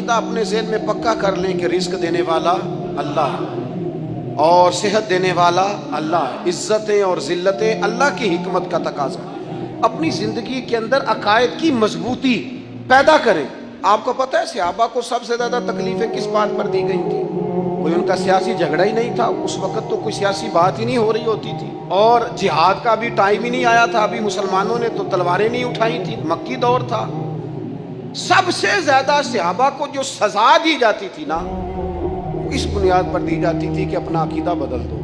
عقیدہ اپنے ذہن میں پکا کر لیں کہ رزق دینے والا اللہ اور صحت دینے والا اللہ، عزتیں اور ذلتیں اللہ کی حکمت کا تقاضا۔ اپنی زندگی کے اندر عقائد کی مضبوطی پیدا کریں۔ آپ کو پتہ ہے صحابہ کو سب سے زیادہ تکلیفیں کس بات پر دی گئی تھی؟ کوئی ان کا سیاسی جھگڑا ہی نہیں تھا، اس وقت تو کوئی سیاسی بات ہی نہیں ہو رہی ہوتی تھی، اور جہاد کا بھی ٹائم ہی نہیں آیا تھا، ابھی مسلمانوں نے تو تلواریں نہیں اٹھائی تھی، مکی دور تھا۔ سب سے زیادہ صحابہ کو جو سزا دی جاتی تھی نا، اس بنیاد پر دی جاتی تھی کہ اپنا عقیدہ بدل دو۔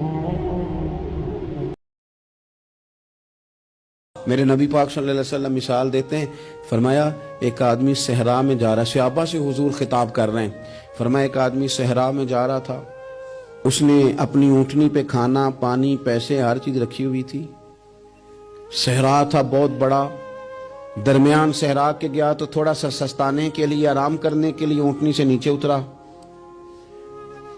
میرے نبی پاک صلی اللہ علیہ وسلم مثال دیتے ہیں، فرمایا ایک آدمی صحرا میں جا رہا، صحابہ سے حضور خطاب کر رہے ہیں، فرمایا ایک آدمی صحرا میں جا رہا تھا، اس نے اپنی اونٹنی پہ کھانا پانی پیسے ہر چیز رکھی ہوئی تھی، صحرا تھا بہت بڑا، درمیان صحرا کے گیا تو تھوڑا سا سستانے کے لیے آرام کرنے کے لیے اونٹنی سے نیچے اترا۔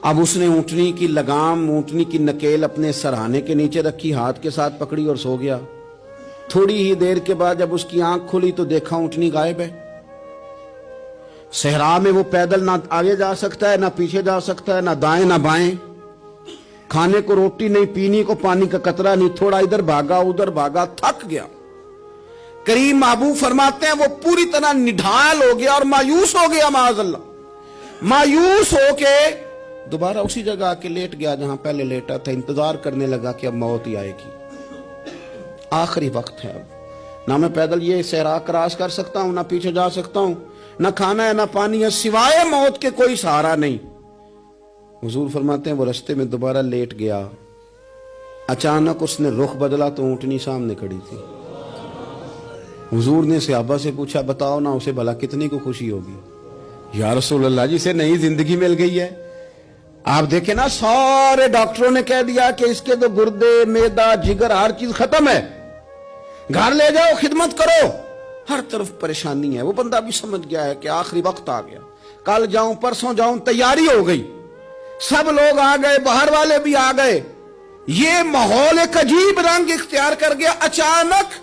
اب اس نے اونٹنی کی لگام اونٹنی کی نکیل اپنے سرہانے کے نیچے رکھی، ہاتھ کے ساتھ پکڑی اور سو گیا۔ تھوڑی ہی دیر کے بعد جب اس کی آنکھ کھلی تو دیکھا اونٹنی غائب ہے۔ صحرا میں وہ پیدل نہ آگے جا سکتا ہے، نہ پیچھے جا سکتا ہے، نہ دائیں نہ بائیں، کھانے کو روٹی نہیں، پینے کو پانی کا قطرہ نہیں، تھوڑا ادھر بھاگا ادھر بھاگا، تھک گیا۔ کریم محبوب فرماتے ہیں وہ پوری طرح نڈھال ہو گیا اور مایوس ہو گیا، معاذ اللہ، مایوس ہو کے دوبارہ اسی جگہ آ کے لیٹ گیا جہاں پہلے لیٹا تھا، انتظار کرنے لگا کہ اب موت ہی آئے گی، آخری وقت ہے، اب نہ میں پیدل یہ صحرا کراس کر سکتا ہوں، نہ پیچھے جا سکتا ہوں، نہ کھانا ہے نہ پانی ہے، سوائے موت کے کوئی سہارا نہیں۔ حضور فرماتے ہیں وہ رستے میں دوبارہ لیٹ گیا، اچانک اس نے رخ بدلا تو اونٹنی سامنے کھڑی تھی۔ حضور نے صحابہ سے پوچھا بتاؤ نا اسے بھلا کتنی کو خوشی ہوگی؟ یا رسول اللہ جسے نئی زندگی مل گئی ہے۔ آپ دیکھیں نا سارے ڈاکٹروں نے کہہ دیا کہ اس کے تو گردے معدہ جگر ہر چیز ختم ہے، گھر لے جاؤ خدمت کرو، ہر طرف پریشانی ہے۔ وہ بندہ بھی سمجھ گیا ہے کہ آخری وقت آ گیا، کل جاؤں پرسوں جاؤں، تیاری ہو گئی، سب لوگ آ گئے، باہر والے بھی آ گئے، یہ ماحول ایک عجیب رنگ اختیار کر گیا۔ اچانک